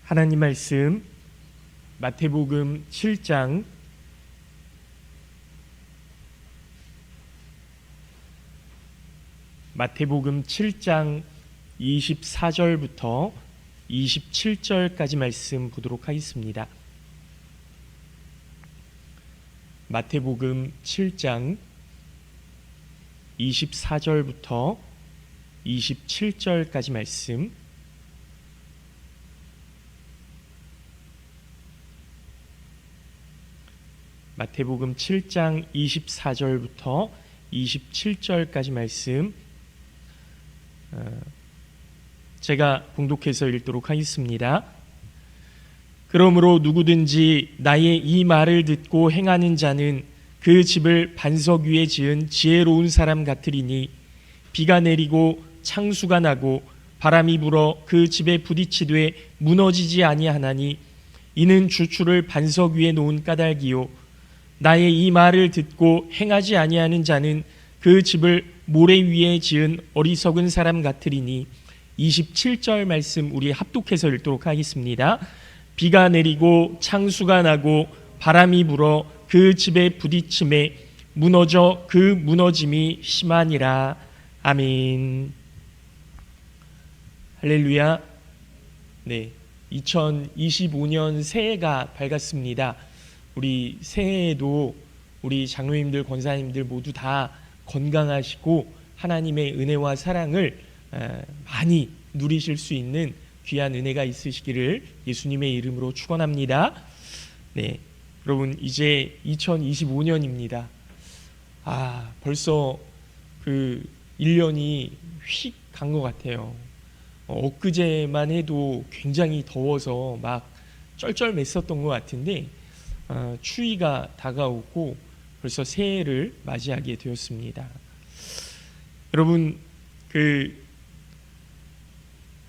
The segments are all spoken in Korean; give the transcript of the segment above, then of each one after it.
하나님 말씀 마태복음 7장 24절부터 27절까지 말씀 보도록 하겠습니다. 마태복음 7장 24절부터 27절까지 말씀, 마태복음 7장 24절부터 27절까지 말씀 제가 봉독해서 읽도록 하겠습니다. 그러므로 누구든지 나의 이 말을 듣고 행하는 자는 그 집을 반석 위에 지은 지혜로운 사람 같으리니 비가 내리고 창수가 나고 바람이 불어 그 집에 부딪히되 무너지지 아니하나니 이는 주추를 반석 위에 놓은 까닭이요 나의 이 말을 듣고 행하지 아니하는 자는 그 집을 모래 위에 지은 어리석은 사람 같으리니 27절 말씀 우리 합독해서 읽도록 하겠습니다. 비가 내리고 창수가 나고 바람이 불어 그 집에 부딪힘에 무너져 그 무너짐이 심하니라. 아멘. 할렐루야. 네, 2025년 새해가 밝았습니다. 우리 새해에도 우리 장로님들, 권사님들 모두 다 건강하시고 하나님의 은혜와 사랑을 많이 누리실 수 있는 귀한 은혜가 있으시기를 예수님의 이름으로 축원합니다. 네, 여러분 이제 2025년입니다. 벌써 그 1년이 휙 간 것 같아요. 엊그제만 해도 굉장히 더워서 막 쩔쩔맸었던 것 같은데 추위가 다가오고 벌써 새해를 맞이하게 되었습니다. 여러분 그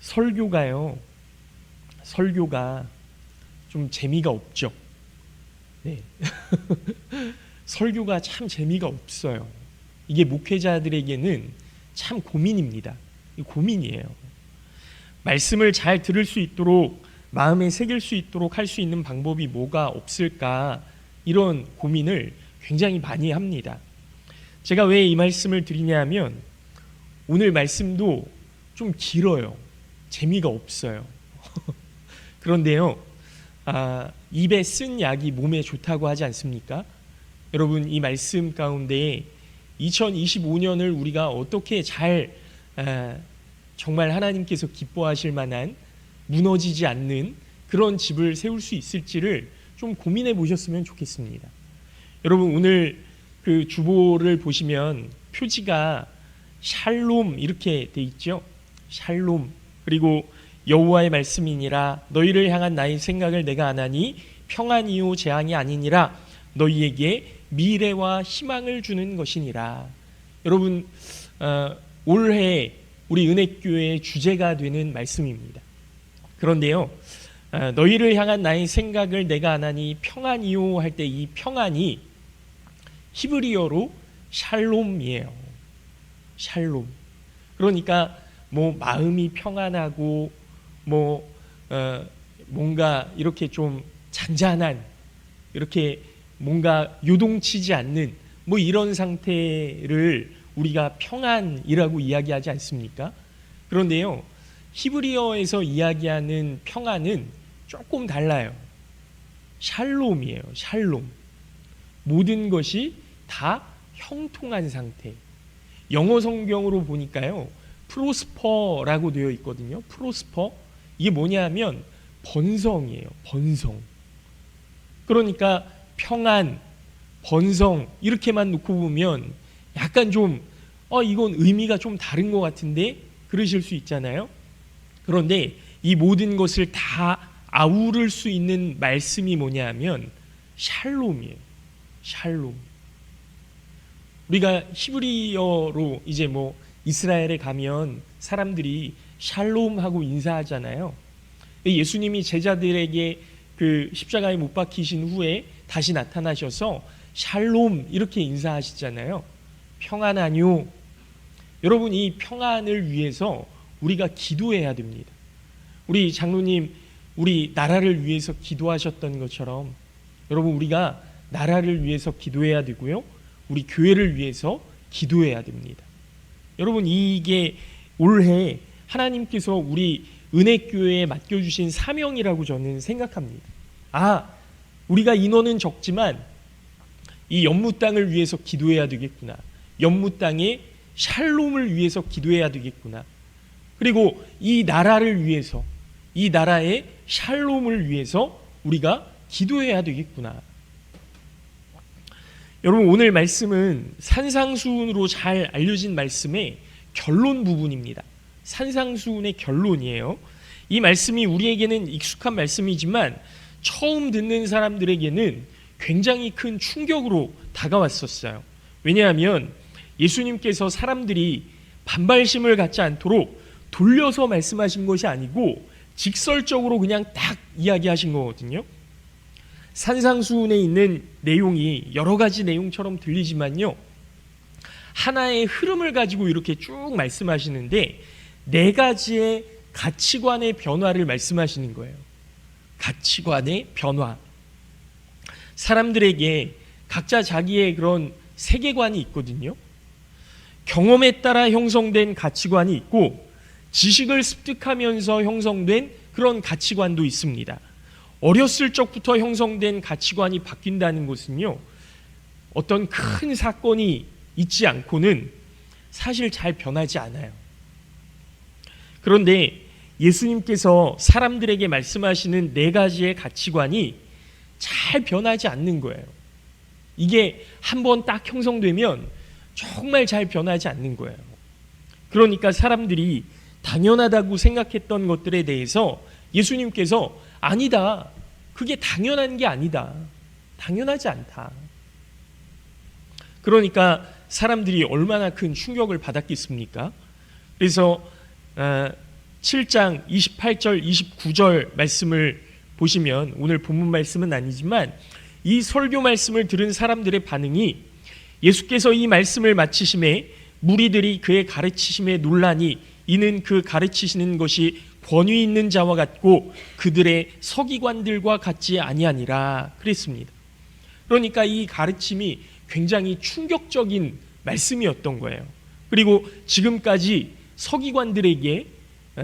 설교가 좀 재미가 없죠. 네. 설교가 참 재미가 없어요. 이게 목회자들에게는 참 고민입니다. 고민이에요. 말씀을 잘 들을 수 있도록 마음에 새길 수 있도록 할 수 있는 방법이 뭐가 없을까, 이런 고민을 굉장히 많이 합니다. 제가 왜 이 말씀을 드리냐면 오늘 말씀도 좀 길어요. 재미가 없어요. 그런데요, 입에 쓴 약이 몸에 좋다고 하지 않습니까? 여러분 이 말씀 가운데 2025년을 우리가 어떻게 잘 정말 하나님께서 기뻐하실 만한 무너지지 않는 그런 집을 세울 수 있을지를 좀 고민해 보셨으면 좋겠습니다. 여러분 오늘 그 주보를 보시면 표지가 샬롬 이렇게 돼 있죠. 샬롬. 그리고 여호와의 말씀이니라 너희를 향한 나의 생각을 내가 아나니 평안이요 재앙이 아니니라 너희에게 미래와 희망을 주는 것이니라. 여러분 올해 우리 은혜교회의 주제가 되는 말씀입니다. 그런데요, 너희를 향한 나의 생각을 내가 아나니 평안이요 할 때 이 평안이 히브리어로 샬롬이에요. 샬롬. 그러니까 뭐 마음이 평안하고 뭔가 이렇게 좀 잔잔한, 이렇게 뭔가 요동치지 않는 뭐 이런 상태를 우리가 평안이라고 이야기하지 않습니까? 그런데요, 히브리어에서 이야기하는 평안은 조금 달라요. 샬롬이에요. 샬롬. 모든 것이 다 형통한 상태. 영어 성경으로 보니까요, 프로스퍼라고 되어 있거든요. 프로스퍼. 이게 뭐냐면 번성이에요. 번성. 그러니까 평안, 번성 이렇게만 놓고 보면 약간 좀 이건 의미가 좀 다른 것 같은데 그러실 수 있잖아요. 그런데 이 모든 것을 다 아우를 수 있는 말씀이 뭐냐면 샬롬이에요. 샬롬. 우리가 히브리어로 이제 뭐 이스라엘에 가면 사람들이 샬롬하고 인사하잖아요. 예수님이 제자들에게 그 십자가에 못 박히신 후에 다시 나타나셔서 샬롬 이렇게 인사하시잖아요. 평안하뇨. 여러분 이 평안을 위해서 우리가 기도해야 됩니다. 우리 장로님 우리 나라를 위해서 기도하셨던 것처럼 여러분 우리가 나라를 위해서 기도해야 되고요. 우리 교회를 위해서 기도해야 됩니다. 여러분 이게 올해 하나님께서 우리 은혜교회에 맡겨주신 사명이라고 저는 생각합니다. 우리가 인원은 적지만 이 연무 땅을 위해서 기도해야 되겠구나. 연무 땅의 샬롬을 위해서 기도해야 되겠구나. 그리고 이 나라를 위해서, 이 나라의 샬롬을 위해서 우리가 기도해야 되겠구나. 여러분 오늘 말씀은 산상수훈으로 잘 알려진 말씀의 결론 부분입니다. 산상수훈의 결론이에요. 이 말씀이 우리에게는 익숙한 말씀이지만 처음 듣는 사람들에게는 굉장히 큰 충격으로 다가왔었어요. 왜냐하면 예수님께서 사람들이 반발심을 갖지 않도록 돌려서 말씀하신 것이 아니고 직설적으로 그냥 딱 이야기하신 거거든요. 산상수훈에 있는 내용이 여러 가지 내용처럼 들리지만요, 하나의 흐름을 가지고 이렇게 쭉 말씀하시는데 4가지의 가치관의 변화를 말씀하시는 거예요. 가치관의 변화. 사람들에게 각자 자기의 그런 세계관이 있거든요. 경험에 따라 형성된 가치관이 있고 지식을 습득하면서 형성된 그런 가치관도 있습니다. 어렸을 적부터 형성된 가치관이 바뀐다는 것은요, 어떤 큰 사건이 있지 않고는 사실 잘 변하지 않아요. 그런데 예수님께서 사람들에게 말씀하시는 4가지의 가치관이 잘 변하지 않는 거예요. 이게 한번 딱 형성되면 정말 잘 변하지 않는 거예요. 그러니까 사람들이 당연하다고 생각했던 것들에 대해서 예수님께서 아니다. 그게 당연한 게 아니다. 당연하지 않다. 그러니까 사람들이 얼마나 큰 충격을 받았겠습니까? 그래서 7장 28절 29절 말씀을 보시면, 오늘 본문 말씀은 아니지만 이 설교 말씀을 들은 사람들의 반응이, 예수께서 이 말씀을 마치심에 무리들이 그의 가르치심에 놀라니 이는 그 가르치시는 것이 권위 있는 자와 같고 그들의 서기관들과 같지 아니하니라 그랬습니다. 그러니까 이 가르침이 굉장히 충격적인 말씀이었던 거예요. 그리고 지금까지 서기관들에게,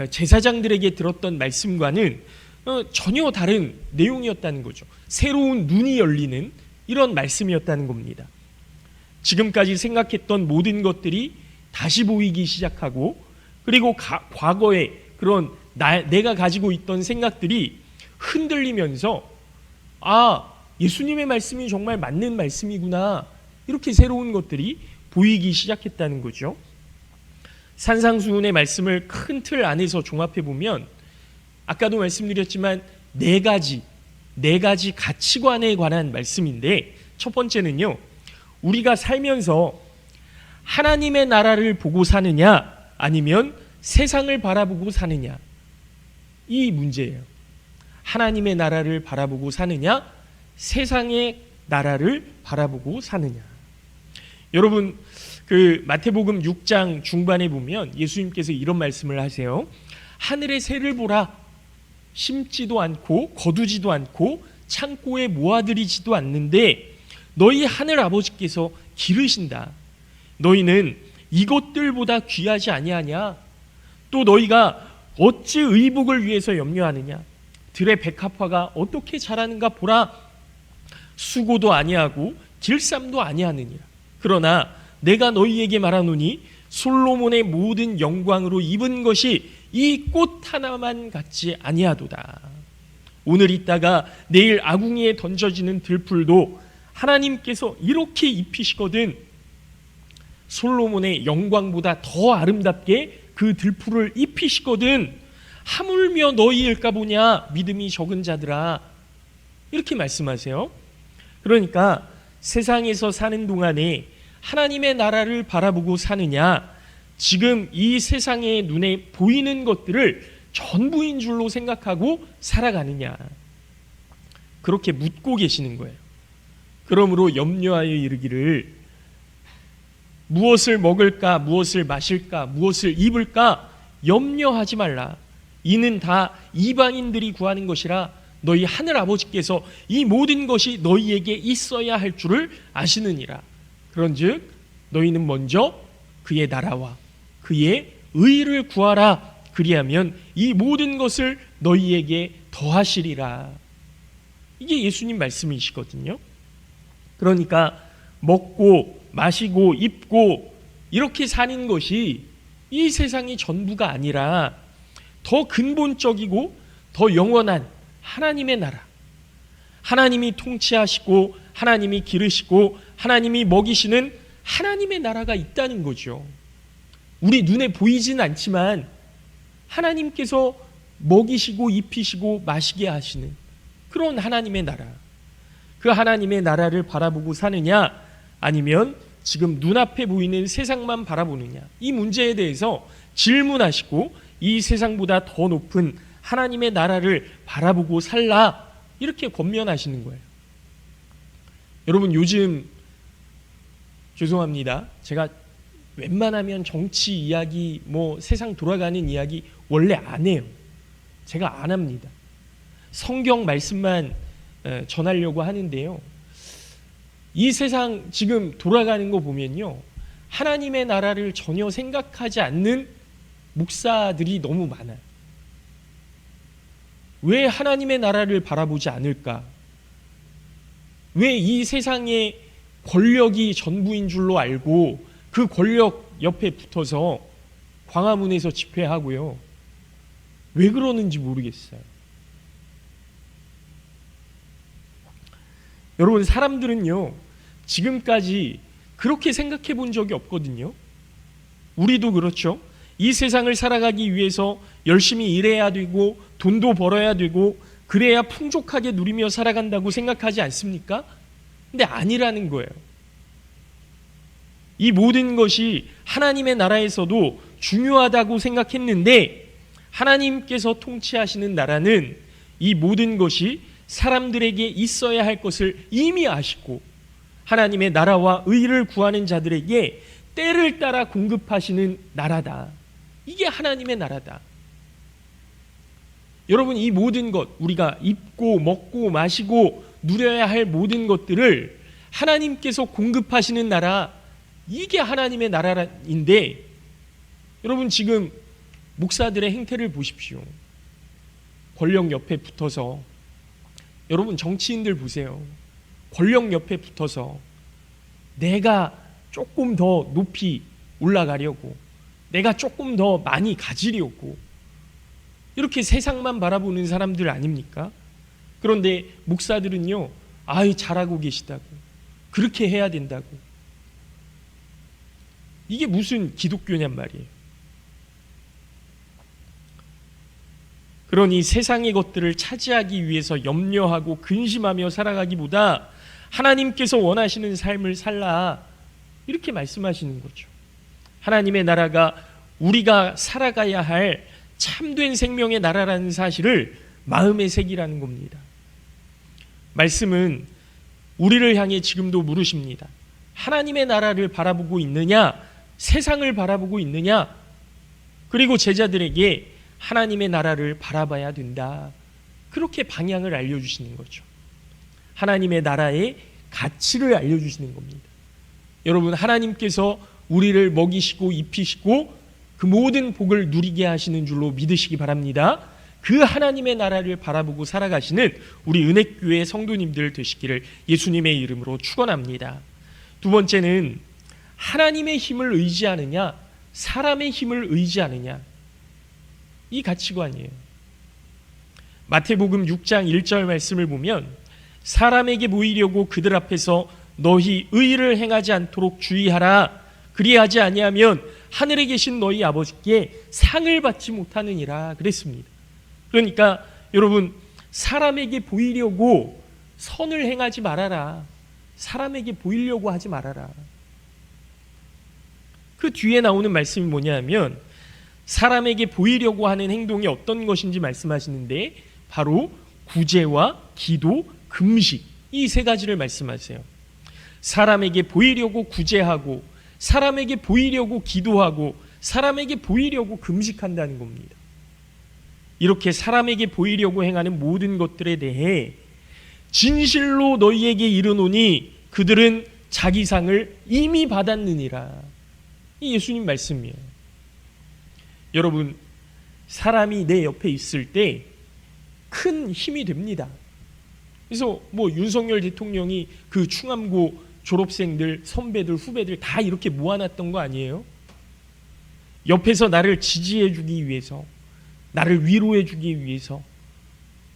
제사장들에게 들었던 말씀과는 전혀 다른 내용이었다는 거죠. 새로운 눈이 열리는 이런 말씀이었다는 겁니다. 지금까지 생각했던 모든 것들이 다시 보이기 시작하고, 그리고 과거에 그런 내가 가지고 있던 생각들이 흔들리면서 예수님의 말씀이 정말 맞는 말씀이구나, 이렇게 새로운 것들이 보이기 시작했다는 거죠. 산상수훈의 말씀을 큰 틀 안에서 종합해 보면 아까도 말씀드렸지만 4가지 가치관에 관한 말씀인데, 첫 번째는요, 우리가 살면서 하나님의 나라를 보고 사느냐 아니면 세상을 바라보고 사느냐, 이 문제예요. 하나님의 나라를 바라보고 사느냐, 세상의 나라를 바라보고 사느냐. 여러분, 그 마태복음 6장 중반에 보면 예수님께서 이런 말씀을 하세요. 하늘의 새를 보라. 심지도 않고 거두지도 않고 창고에 모아들이지도 않는데 너희 하늘 아버지께서 기르신다. 너희는 이것들보다 귀하지 아니하냐? 또 너희가 어찌 의복을 위해서 염려하느냐? 들의 백합화가 어떻게 자라는가 보라. 수고도 아니하고 길쌈도 아니하느니라. 그러나 내가 너희에게 말하노니 솔로몬의 모든 영광으로 입은 것이 이 꽃 하나만 같지 아니하도다. 오늘 있다가 내일 아궁이에 던져지는 들풀도 하나님께서 이렇게 입히시거든 솔로몬의 영광보다 더 아름답게 그 들풀을 입히시거든 하물며 너희일까 보냐 믿음이 적은 자들아, 이렇게 말씀하세요. 그러니까 세상에서 사는 동안에 하나님의 나라를 바라보고 사느냐, 지금 이 세상의 눈에 보이는 것들을 전부인 줄로 생각하고 살아가느냐, 그렇게 묻고 계시는 거예요. 그러므로 염려하여 이르기를 무엇을 먹을까, 무엇을 마실까, 무엇을 입을까 염려하지 말라. 이는 다 이방인들이 구하는 것이라 너희 하늘 아버지께서 이 모든 것이 너희에게 있어야 할 줄을 아시느니라. 그런즉 너희는 먼저 그의 나라와 그의 의를 구하라. 그리하면 이 모든 것을 너희에게 더하시리라. 이게 예수님 말씀이시거든요. 그러니까 먹고 마시고 입고 이렇게 사는 것이 이 세상이 전부가 아니라 더 근본적이고 더 영원한 하나님의 나라, 하나님이 통치하시고 하나님이 기르시고 하나님이 먹이시는 하나님의 나라가 있다는 거죠. 우리 눈에 보이진 않지만 하나님께서 먹이시고 입히시고 마시게 하시는 그런 하나님의 나라, 그 하나님의 나라를 바라보고 사느냐 아니면 지금 눈앞에 보이는 세상만 바라보느냐, 이 문제에 대해서 질문하시고 이 세상보다 더 높은 하나님의 나라를 바라보고 살라, 이렇게 권면하시는 거예요. 여러분, 요즘 죄송합니다. 제가 웬만하면 정치 이야기, 세상 돌아가는 이야기 원래 안 해요. 제가 안 합니다. 성경 말씀만 전하려고 하는데요. 이 세상 지금 돌아가는 거 보면요, 하나님의 나라를 전혀 생각하지 않는 목사들이 너무 많아요. 왜 하나님의 나라를 바라보지 않을까? 왜 이 세상의 권력이 전부인 줄로 알고 그 권력 옆에 붙어서 광화문에서 집회하고요. 왜 그러는지 모르겠어요. 여러분, 사람들은요, 지금까지 그렇게 생각해 본 적이 없거든요. 우리도 그렇죠. 이 세상을 살아가기 위해서 열심히 일해야 되고 돈도 벌어야 되고 그래야 풍족하게 누리며 살아간다고 생각하지 않습니까? 근데 아니라는 거예요. 이 모든 것이 하나님의 나라에서도 중요하다고 생각했는데 하나님께서 통치하시는 나라는 이 모든 것이 사람들에게 있어야 할 것을 이미 아시고 하나님의 나라와 의를 구하는 자들에게 때를 따라 공급하시는 나라다. 이게 하나님의 나라다. 여러분, 이 모든 것, 우리가 입고 먹고 마시고 누려야 할 모든 것들을 하나님께서 공급하시는 나라, 이게 하나님의 나라인데, 여러분 지금 목사들의 행태를 보십시오. 권력 옆에 붙어서, 여러분 정치인들 보세요. 권력 옆에 붙어서 내가 조금 더 높이 올라가려고, 내가 조금 더 많이 가지려고 이렇게 세상만 바라보는 사람들 아닙니까? 그런데 목사들은요, 아유 잘하고 계시다고, 그렇게 해야 된다고. 이게 무슨 기독교냔 말이에요. 그러니 세상의 것들을 차지하기 위해서 염려하고 근심하며 살아가기보다 하나님께서 원하시는 삶을 살라, 이렇게 말씀하시는 거죠. 하나님의 나라가 우리가 살아가야 할 참된 생명의 나라라는 사실을 마음에 새기라는 겁니다. 말씀은 우리를 향해 지금도 물으십니다. 하나님의 나라를 바라보고 있느냐, 세상을 바라보고 있느냐? 그리고 제자들에게 하나님의 나라를 바라봐야 된다, 그렇게 방향을 알려주시는 거죠. 하나님의 나라의 가치를 알려주시는 겁니다. 여러분, 하나님께서 우리를 먹이시고 입히시고 그 모든 복을 누리게 하시는 줄로 믿으시기 바랍니다. 그 하나님의 나라를 바라보고 살아가시는 우리 은혜교회 성도님들 되시기를 예수님의 이름으로 축원합니다. 두 번째는 하나님의 힘을 의지하느냐, 사람의 힘을 의지하느냐, 이 가치관이에요. 마태복음 6장 1절 말씀을 보면 사람에게 보이려고 그들 앞에서 너희 의를 행하지 않도록 주의하라. 그리하지 아니하면 하늘에 계신 너희 아버지께 상을 받지 못하느니라 그랬습니다. 그러니까 여러분, 사람에게 보이려고 선을 행하지 말아라. 사람에게 보이려고 하지 말아라. 그 뒤에 나오는 말씀이 뭐냐면 사람에게 보이려고 하는 행동이 어떤 것인지 말씀하시는데 바로 구제와 기도, 금식, 이 세 가지를 말씀하세요. 사람에게 보이려고 구제하고, 사람에게 보이려고 기도하고, 사람에게 보이려고 금식한다는 겁니다. 이렇게 사람에게 보이려고 행하는 모든 것들에 대해 진실로 너희에게 이르노니 그들은 자기 상을 이미 받았느니라. 이 예수님 말씀이에요. 여러분, 사람이 내 옆에 있을 때 큰 힘이 됩니다. 그래서 윤석열 대통령이 그 충암고 졸업생들, 선배들, 후배들 다 이렇게 모아놨던 거 아니에요? 옆에서 나를 지지해주기 위해서, 나를 위로해주기 위해서,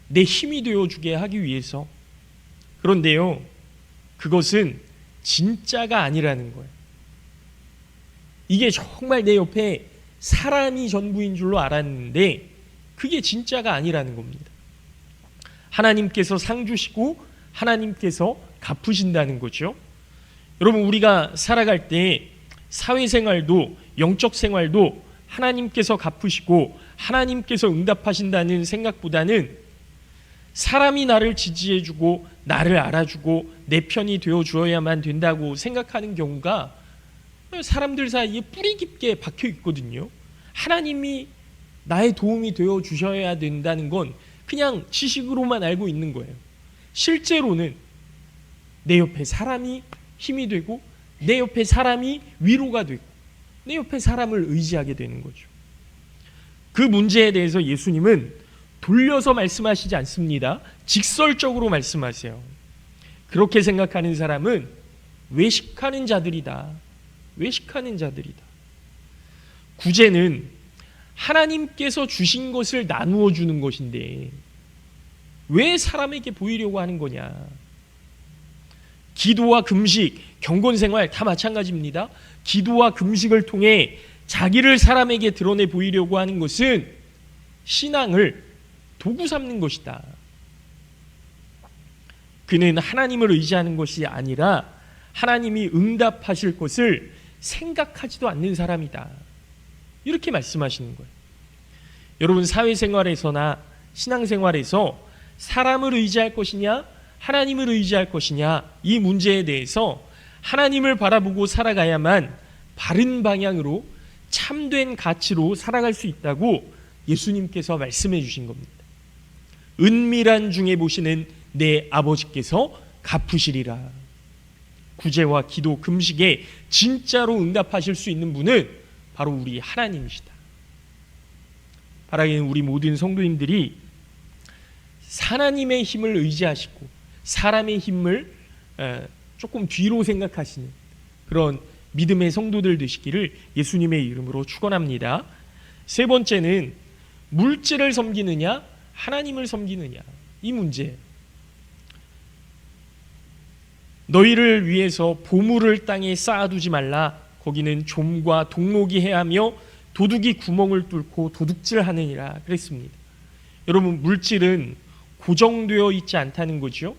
내 힘이 되어주게 하기 위해서. 그런데요, 그것은 진짜가 아니라는 거예요. 이게 정말 내 옆에 사람이 전부인 줄로 알았는데 그게 진짜가 아니라는 겁니다. 하나님께서 상 주시고 하나님께서 갚으신다는 거죠. 여러분, 우리가 살아갈 때 사회생활도 영적 생활도 하나님께서 갚으시고 하나님께서 응답하신다는 생각보다는 사람이 나를 지지해주고 나를 알아주고 내 편이 되어주어야만 된다고 생각하는 경우가 사람들 사이에 뿌리 깊게 박혀 있거든요. 하나님이 나의 도움이 되어주셔야 된다는 건 그냥 지식으로만 알고 있는 거예요. 실제로는 내 옆에 사람이 힘이 되고 내 옆에 사람이 위로가 되고 내 옆에 사람을 의지하게 되는 거죠. 그 문제에 대해서 예수님은 돌려서 말씀하시지 않습니다. 직설적으로 말씀하세요. 그렇게 생각하는 사람은 외식하는 자들이다. 외식하는 자들이다. 구제는 하나님께서 주신 것을 나누어 주는 것인데 왜 사람에게 보이려고 하는 거냐? 기도와 금식, 경건생활 다 마찬가지입니다. 기도와 금식을 통해 자기를 사람에게 드러내 보이려고 하는 것은 신앙을 도구 삼는 것이다. 그는 하나님을 의지하는 것이 아니라 하나님이 응답하실 것을 생각하지도 않는 사람이다. 이렇게 말씀하시는 거예요. 여러분, 사회생활에서나 신앙생활에서 사람을 의지할 것이냐 하나님을 의지할 것이냐 이 문제에 대해서 하나님을 바라보고 살아가야만 바른 방향으로 참된 가치로 살아갈 수 있다고 예수님께서 말씀해 주신 겁니다. 은밀한 중에 보시는 내 아버지께서 갚으시리라. 구제와 기도, 금식에 진짜로 응답하실 수 있는 분은 바로 우리 하나님이시다. 바라기는 우리 모든 성도님들이 하나님의 힘을 의지하시고 사람의 힘을 조금 뒤로 생각하시는 그런 믿음의 성도들 되시기를 예수님의 이름으로 축원합니다. 세 번째는 물질을 섬기느냐 하나님을 섬기느냐 이 문제. 너희를 위해서 보물을 땅에 쌓아두지 말라. 거기는 좀과 동록이 해하며 도둑이 구멍을 뚫고 도둑질하느니라 그랬습니다. 여러분, 물질은 고정되어 있지 않다는 거죠.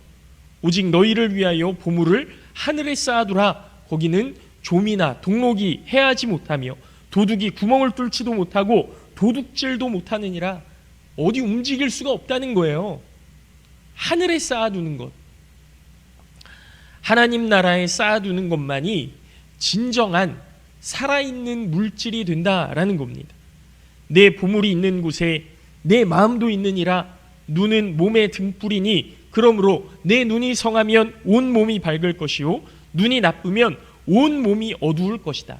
오직 너희를 위하여 보물을 하늘에 쌓아두라. 거기는 좀이나 동록이 해하지 못하며 도둑이 구멍을 뚫지도 못하고 도둑질도 못하느니라. 어디 움직일 수가 없다는 거예요. 하늘에 쌓아두는 것, 하나님 나라에 쌓아두는 것만이 진정한 살아있는 물질이 된다라는 겁니다. 내 보물이 있는 곳에 내 마음도 있느니라. 눈은 몸의 등불이니 그러므로 내 눈이 성하면 온 몸이 밝을 것이요 눈이 나쁘면 온 몸이 어두울 것이다.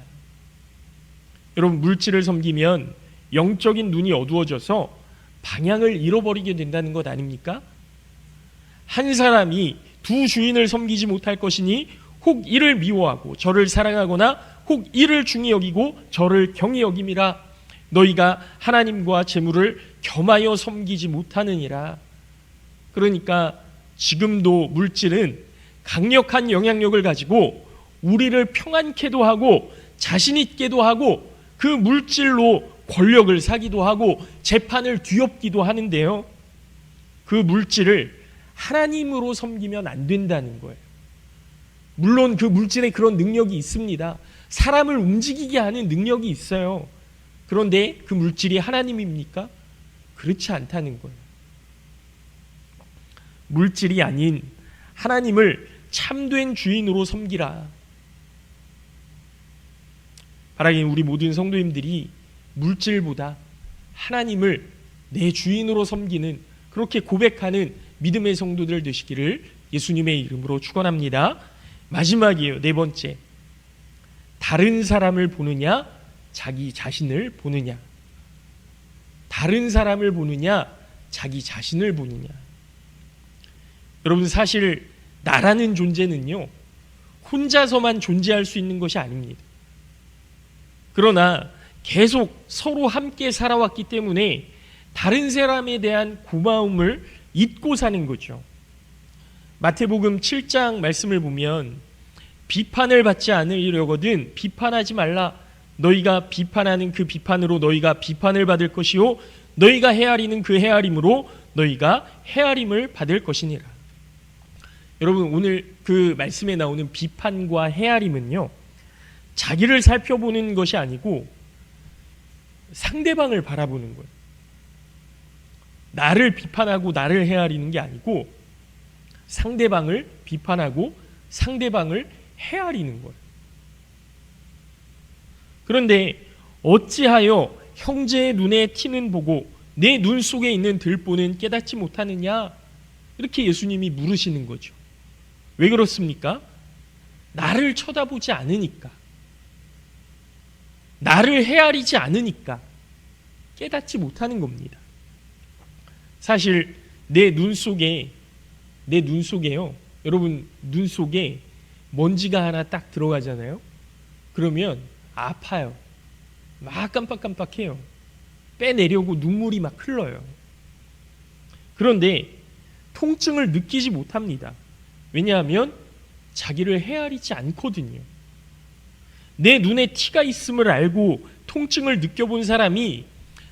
여러분, 물질을 섬기면 영적인 눈이 어두워져서 방향을 잃어버리게 된다는 것 아닙니까? 한 사람이 두 주인을 섬기지 못할 것이니 혹 이를 미워하고 저를 사랑하거나 혹 이를 중히 여기고 저를 경히 여김이라. 너희가 하나님과 재물을 겸하여 섬기지 못하느니라. 그러니까 지금도 물질은 강력한 영향력을 가지고 우리를 평안케도 하고 자신 있게도 하고 그 물질로 권력을 사기도 하고 재판을 뒤엎기도 하는데요. 그 물질을 하나님으로 섬기면 안 된다는 거예요. 물론 그 물질에 그런 능력이 있습니다. 사람을 움직이게 하는 능력이 있어요. 그런데 그 물질이 하나님입니까? 그렇지 않다는 거예요. 물질이 아닌 하나님을 참된 주인으로 섬기라. 바라기는 우리 모든 성도님들이 물질보다 하나님을 내 주인으로 섬기는, 그렇게 고백하는 믿음의 성도들 되시기를 예수님의 이름으로 축원합니다. 마지막이에요. 네 번째. 다른 사람을 보느냐, 자기 자신을 보느냐. 다른 사람을 보느냐, 자기 자신을 보느냐. 여러분, 사실 나라는 존재는요, 혼자서만 존재할 수 있는 것이 아닙니다. 그러나 계속 서로 함께 살아왔기 때문에 다른 사람에 대한 고마움을 잊고 사는 거죠. 마태복음 7장 말씀을 보면 비판을 받지 않으려거든 비판하지 말라. 너희가 비판하는 그 비판으로 너희가 비판을 받을 것이요 너희가 헤아리는 그 헤아림으로 너희가 헤아림을 받을 것이니라. 여러분, 오늘 그 말씀에 나오는 비판과 헤아림은요, 자기를 살펴보는 것이 아니고 상대방을 바라보는 거예요. 나를 비판하고 나를 헤아리는 게 아니고 상대방을 비판하고 상대방을 헤아리는 거예요. 그런데 어찌하여 형제의 눈에 티는 보고 내 눈 속에 있는 들보는 깨닫지 못하느냐? 이렇게 예수님이 물으시는 거죠. 왜 그렇습니까? 나를 쳐다보지 않으니까, 나를 헤아리지 않으니까 깨닫지 못하는 겁니다. 사실 내 눈 속에요, 여러분, 눈 속에 먼지가 하나 딱 들어가잖아요. 그러면 아파요. 막 깜빡깜빡해요. 빼내려고 눈물이 막 흘러요. 그런데 통증을 느끼지 못합니다. 왜냐하면 자기를 헤아리지 않거든요. 내 눈에 티가 있음을 알고 통증을 느껴본 사람이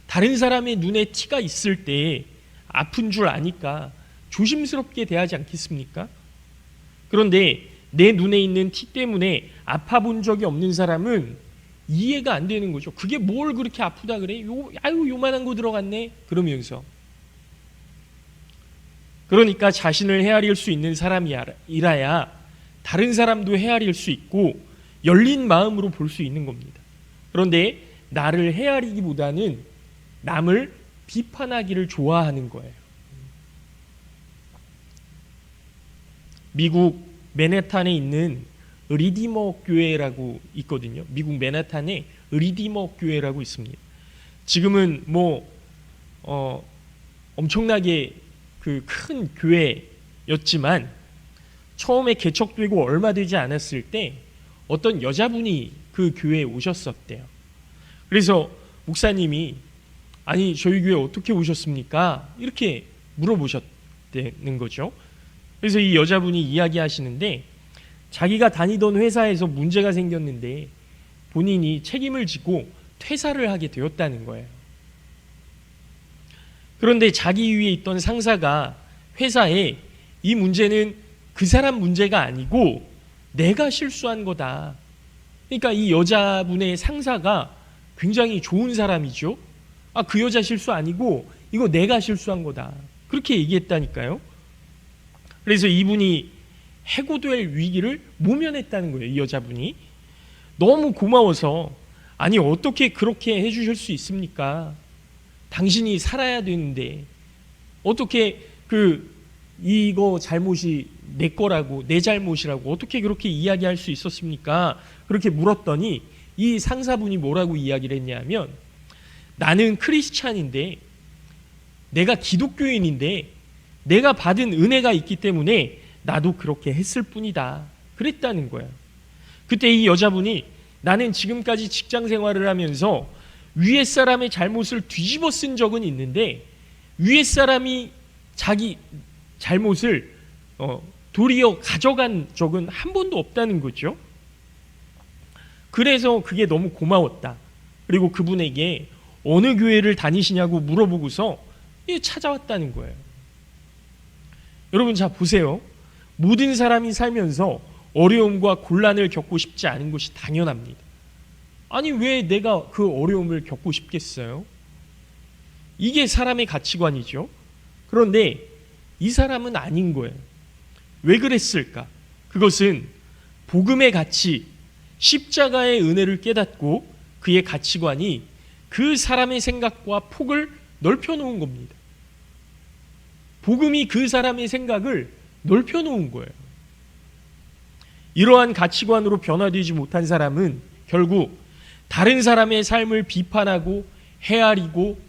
다른 사람의 눈에 티가 있을 때 아픈 줄 아니까 조심스럽게 대하지 않겠습니까? 그런데 내 눈에 있는 티 때문에 아파본 적이 없는 사람은 이해가 안 되는 거죠. 그게 뭘 그렇게 아프다 그래? 아유, 요만한 거 들어갔네? 그러면서. 그러니까 자신을 헤아릴 수 있는 사람이라야 다른 사람도 헤아릴 수 있고 열린 마음으로 볼 수 있는 겁니다. 그런데 나를 헤아리기보다는 남을 비판하기를 좋아하는 거예요. 미국 맨해튼에 있는 리디머 교회라고 있거든요. 미국 맨해튼에 리디머 교회라고 있습니다. 지금은 엄청나게 그 큰 교회였지만 처음에 개척되고 얼마 되지 않았을 때 어떤 여자분이 그 교회에 오셨었대요. 그래서 목사님이 아니, 저희 교회 어떻게 오셨습니까? 이렇게 물어보셨다는 거죠. 그래서 이 여자분이 이야기하시는데 자기가 다니던 회사에서 문제가 생겼는데 본인이 책임을 지고 퇴사를 하게 되었다는 거예요. 그런데 자기 위에 있던 상사가 회사에 이 문제는 그 사람 문제가 아니고 내가 실수한 거다. 그러니까 이 여자분의 상사가 굉장히 좋은 사람이죠. 그 여자 실수 아니고 이거 내가 실수한 거다. 그렇게 얘기했다니까요. 그래서 이분이 해고될 위기를 모면했다는 거예요. 이 여자분이. 너무 고마워서 아니, 어떻게 그렇게 해주실 수 있습니까? 당신이 살아야 되는데 어떻게 이거 잘못이 내 거라고, 내 잘못이라고 어떻게 그렇게 이야기할 수 있었습니까? 그렇게 물었더니 이 상사분이 뭐라고 이야기를 했냐면 나는 크리스찬인데, 내가 기독교인인데 내가 받은 은혜가 있기 때문에 나도 그렇게 했을 뿐이다. 그랬다는 거예요. 그때 이 여자분이 나는 지금까지 직장 생활을 하면서 위에 사람의 잘못을 뒤집어 쓴 적은 있는데 위에 사람이 자기 잘못을 도리어 가져간 적은 한 번도 없다는 거죠. 그래서 그게 너무 고마웠다. 그리고 그분에게 어느 교회를 다니시냐고 물어보고서 찾아왔다는 거예요. 여러분, 자 보세요. 모든 사람이 살면서 어려움과 곤란을 겪고 싶지 않은 것이 당연합니다. 아니, 왜 내가 그 어려움을 겪고 싶겠어요? 이게 사람의 가치관이죠. 그런데 이 사람은 아닌 거예요. 왜 그랬을까? 그것은 복음의 가치, 십자가의 은혜를 깨닫고 그의 가치관이 그 사람의 생각과 폭을 넓혀놓은 겁니다. 복음이 그 사람의 생각을 넓혀놓은 거예요. 이러한 가치관으로 변화되지 못한 사람은 결국 다른 사람의 삶을 비판하고 헤아리고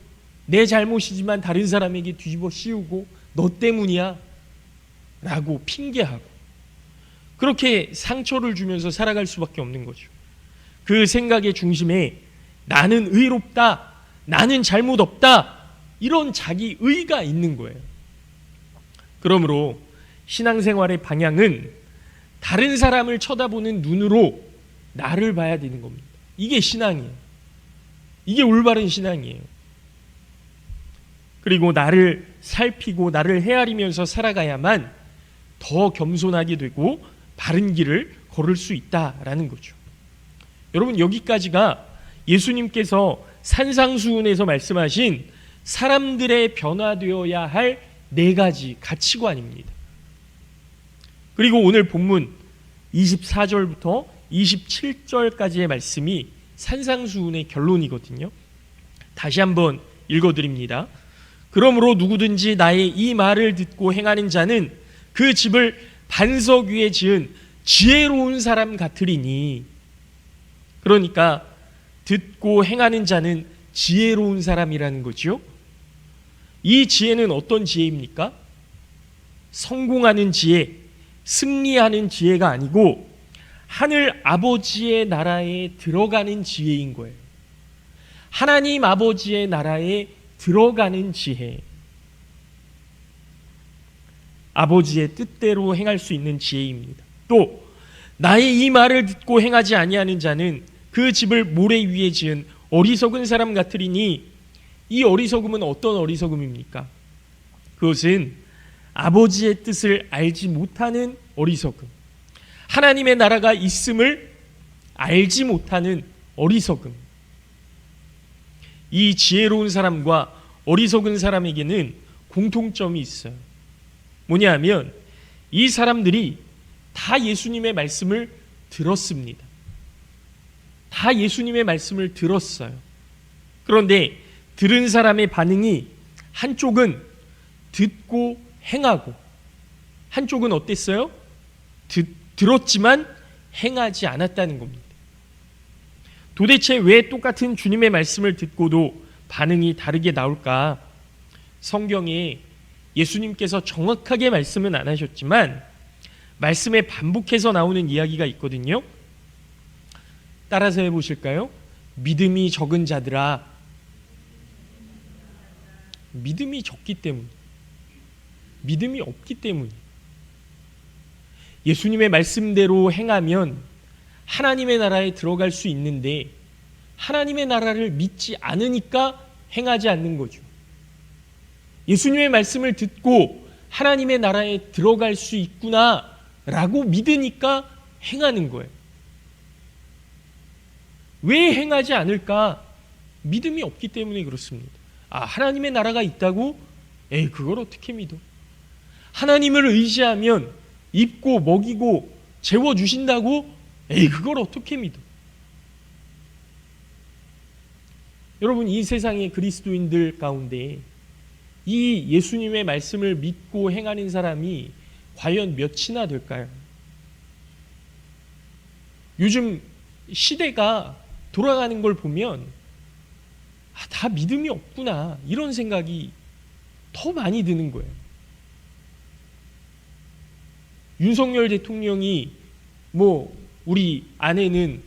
내 잘못이지만 다른 사람에게 뒤집어 씌우고 너 때문이야 라고 핑계하고 그렇게 상처를 주면서 살아갈 수밖에 없는 거죠. 그 생각의 중심에 나는 의롭다, 나는 잘못 없다, 이런 자기 의가 있는 거예요. 그러므로 신앙생활의 방향은 다른 사람을 쳐다보는 눈으로 나를 봐야 되는 겁니다. 이게 신앙이에요. 이게 올바른 신앙이에요. 그리고 나를 살피고 나를 헤아리면서 살아가야만 더 겸손하게 되고 바른 길을 걸을 수 있다라는 거죠. 여러분, 여기까지가 예수님께서 산상수훈에서 말씀하신 사람들의 변화되어야 할 4가지 가치관입니다. 그리고 오늘 본문 24절부터 27절까지의 말씀이 산상수훈의 결론이거든요. 다시 한번 읽어드립니다. 그러므로 누구든지 나의 이 말을 듣고 행하는 자는 그 집을 반석 위에 지은 지혜로운 사람 같으리니. 그러니까 듣고 행하는 자는 지혜로운 사람이라는 거죠. 이 지혜는 어떤 지혜입니까? 성공하는 지혜, 승리하는 지혜가 아니고 하늘 아버지의 나라에 들어가는 지혜인 거예요. 하나님 아버지의 나라에 들어가는 지혜, 아버지의 뜻대로 행할 수 있는 지혜입니다. 또 나의 이 말을 듣고 행하지 아니하는 자는 그 집을 모래 위에 지은 어리석은 사람 같으리니. 이 어리석음은 어떤 어리석음입니까? 그것은 아버지의 뜻을 알지 못하는 어리석음, 하나님의 나라가 있음을 알지 못하는 어리석음. 이 지혜로운 사람과 어리석은 사람에게는 공통점이 있어요. 뭐냐하면 이 사람들이 다 예수님의 말씀을 들었습니다. 다 예수님의 말씀을 들었어요. 그런데 들은 사람의 반응이 한쪽은 듣고 행하고 한쪽은 어땠어요? 들었지만 행하지 않았다는 겁니다. 도대체 왜 똑같은 주님의 말씀을 듣고도 반응이 다르게 나올까? 성경에 예수님께서 정확하게 말씀은 안 하셨지만 말씀에 반복해서 나오는 이야기가 있거든요. 따라서 해보실까요? 믿음이 적은 자들아. 믿음이 적기 때문에, 믿음이 없기 때문에. 예수님의 말씀대로 행하면 하나님의 나라에 들어갈 수 있는데 하나님의 나라를 믿지 않으니까 행하지 않는 거죠. 예수님의 말씀을 듣고 하나님의 나라에 들어갈 수 있구나라고 믿으니까 행하는 거예요. 왜 행하지 않을까? 믿음이 없기 때문에 그렇습니다. 아, 하나님의 나라가 있다고? 에이, 그걸 어떻게 믿어? 하나님을 의지하면 입고 먹이고 재워주신다고? 에이, 그걸 어떻게 믿어? 여러분, 이 세상의 그리스도인들 가운데 이 예수님의 말씀을 믿고 행하는 사람이 과연 몇이나 될까요? 요즘 시대가 돌아가는 걸 보면 다 믿음이 없구나, 이런 생각이 더 많이 드는 거예요. 윤석열 대통령이 우리 아내는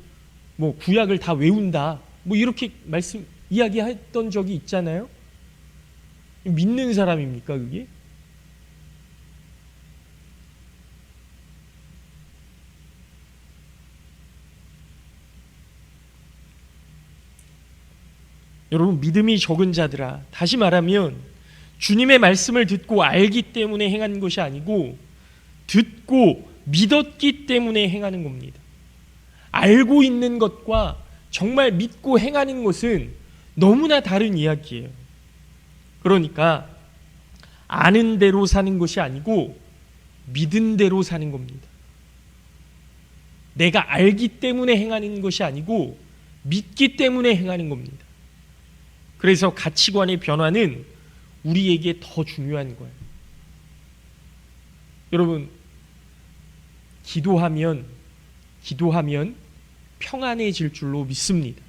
구약을 다 외운다, 이렇게 이야기했던 적이 있잖아요. 믿는 사람입니까, 그게? 여러분, 믿음이 적은 자들아, 다시 말하면 주님의 말씀을 듣고 알기 때문에 행하는 것이 아니고 듣고 믿었기 때문에 행하는 겁니다. 알고 있는 것과 정말 믿고 행하는 것은 너무나 다른 이야기예요. 그러니까 아는 대로 사는 것이 아니고 믿은 대로 사는 겁니다. 내가 알기 때문에 행하는 것이 아니고 믿기 때문에 행하는 겁니다. 그래서 가치관의 변화는 우리에게 더 중요한 거예요. 여러분, 기도하면 평안해질 줄로 믿습니다.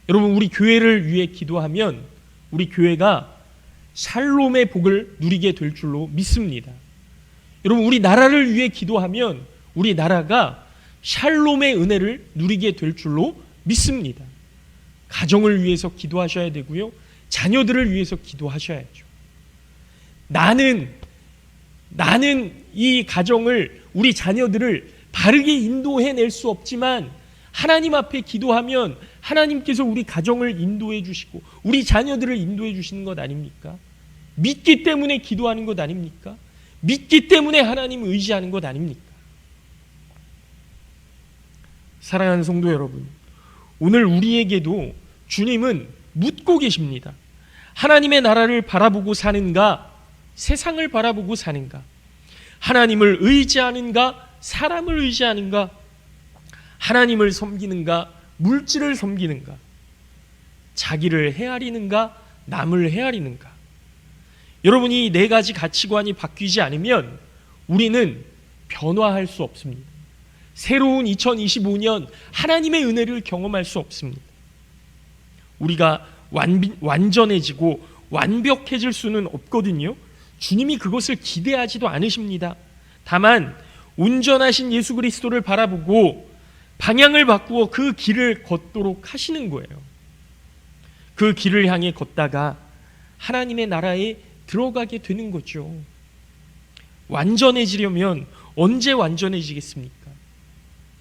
여러분, 우리 교회를 위해 기도하면 우리 교회가 샬롬의 복을 누리게 될 줄로 믿습니다. 여러분, 우리 나라를 위해 기도하면 우리 나라가 샬롬의 은혜를 누리게 될 줄로 믿습니다. 가정을 위해서 기도하셔야 되고요. 자녀들을 위해서 기도하셔야죠. 나는 이 가정을, 우리 자녀들을 바르게 인도해낼 수 없지만 하나님 앞에 기도하면 하나님께서 우리 가정을 인도해 주시고 우리 자녀들을 인도해 주시는 것 아닙니까? 믿기 때문에 기도하는 것 아닙니까? 믿기 때문에 하나님을 의지하는 것 아닙니까? 사랑하는 성도 여러분, 오늘 우리에게도 주님은 묻고 계십니다. 하나님의 나라를 바라보고 사는가? 세상을 바라보고 사는가? 하나님을 의지하는가? 사람을 의지하는가? 하나님을 섬기는가? 물질을 섬기는가? 자기를 헤아리는가? 남을 헤아리는가? 여러분이 이 네 가지 가치관이 바뀌지 않으면 우리는 변화할 수 없습니다. 새로운 2025년 하나님의 은혜를 경험할 수 없습니다. 우리가 완전해지고 완벽해질 수는 없거든요. 주님이 그것을 기대하지도 않으십니다. 다만 온전하신 예수 그리스도를 바라보고 방향을 바꾸어 그 길을 걷도록 하시는 거예요. 그 길을 향해 걷다가 하나님의 나라에 들어가게 되는 거죠. 완전해지려면 언제 완전해지겠습니까?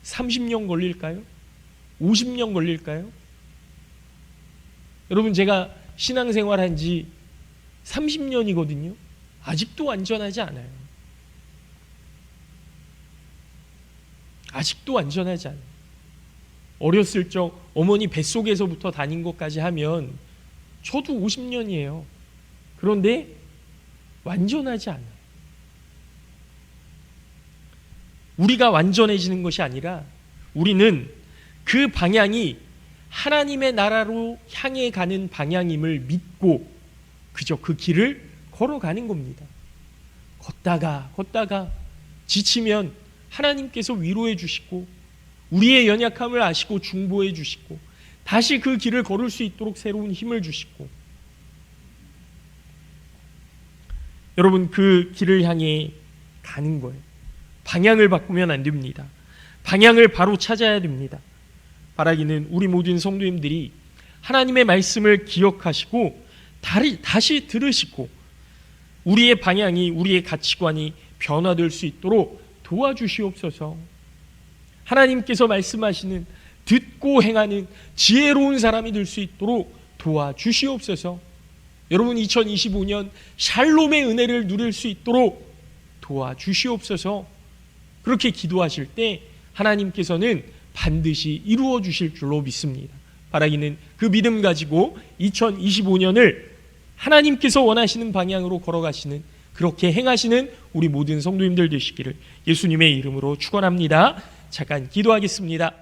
30년 걸릴까요? 50년 걸릴까요? 여러분, 제가 신앙생활 한 지 30년이거든요. 아직도 완전하지 않아요. 아직도 완전하지 않아요. 어렸을 적 어머니 뱃속에서부터 다닌 것까지 하면 저도 50년이에요. 그런데 완전하지 않아요. 우리가 완전해지는 것이 아니라 우리는 그 방향이 하나님의 나라로 향해 가는 방향임을 믿고 그저 그 길을 걸어가는 겁니다. 걷다가 지치면 하나님께서 위로해 주시고 우리의 연약함을 아시고 중보해 주시고 다시 그 길을 걸을 수 있도록 새로운 힘을 주시고, 여러분, 그 길을 향해 가는 거예요. 방향을 바꾸면 안 됩니다. 방향을 바로 찾아야 됩니다. 바라기는 우리 모든 성도님들이 하나님의 말씀을 기억하시고 다시 들으시고 우리의 방향이, 우리의 가치관이 변화될 수 있도록 도와주시옵소서. 하나님께서 말씀하시는 듣고 행하는 지혜로운 사람이 될 수 있도록 도와주시옵소서. 여러분, 2025년 샬롬의 은혜를 누릴 수 있도록 도와주시옵소서. 그렇게 기도하실 때 하나님께서는 반드시 이루어 주실 줄로 믿습니다. 바라기는 그 믿음 가지고 2025년을 하나님께서 원하시는 방향으로 걸어가시는, 그렇게 행하시는 우리 모든 성도님들 되시기를 예수님의 이름으로 축원합니다. 잠깐 기도하겠습니다.